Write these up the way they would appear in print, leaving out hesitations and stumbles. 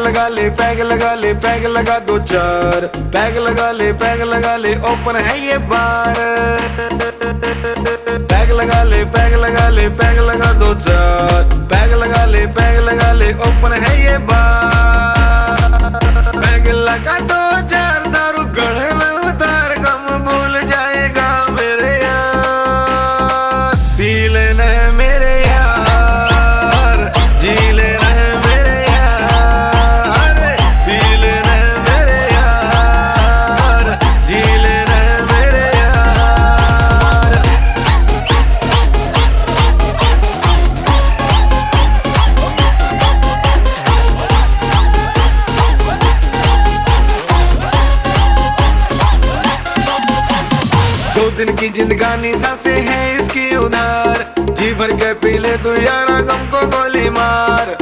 लगा ले पैग लगा ले पैग लगा दो चार, पैग लगा ले ओपन है ये बार। पैग लगा ले पैग लगा ले पैग लगा दो चार, पैग लगा ले ओपन है ये बार। पैग लगा दो चार दारू गढ़े में उतार, कम भूल जाएगा मेरे यार। पी लेना है मेरे यार, जी लेना है मेरे यार, पी लेना है मेरे यार, जी लेना है मेरे यार। दो दिन की जिंदगानी सांसें हैं इसकी उधार, जी भर के पी ले तू यारा गम को गोली मार।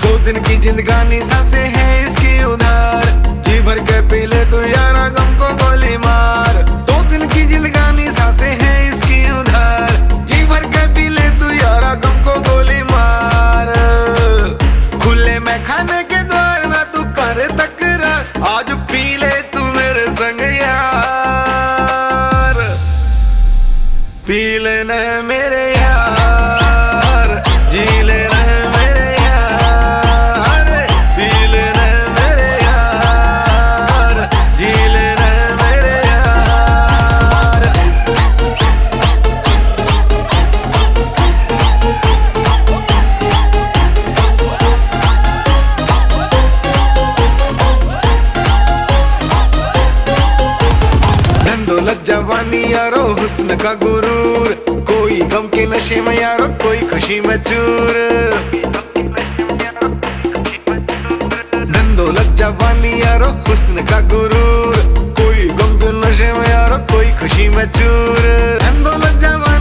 दो दिन की जिंदगानी सांसें हैं इसकी उधार, जी भर के पी ले तू यारा गम को गोली मार। दो दिन की जिंदगानी सांसें हैं इसकी उधार, जी भर के पी ले तू यारा गम को गोली मार। खुले में खाने के द्वार ना तू कर तकरार, आज पी ले तू मेरे संग यार। पी लेना है मेरे यार, जी लेना है मेरे यार, पी लेना है मेरे यार, जी लेना है मेरे यार। दौलत जवानी यारो हुस्न का गुरूर, कोई गम के नशे में यारो कोई खुशी में चूर। दौलत जवानी यारो हुस्न का गुरूर, कोई गम के नशे में यारो कोई खुशी में चूर। दौलत जवानी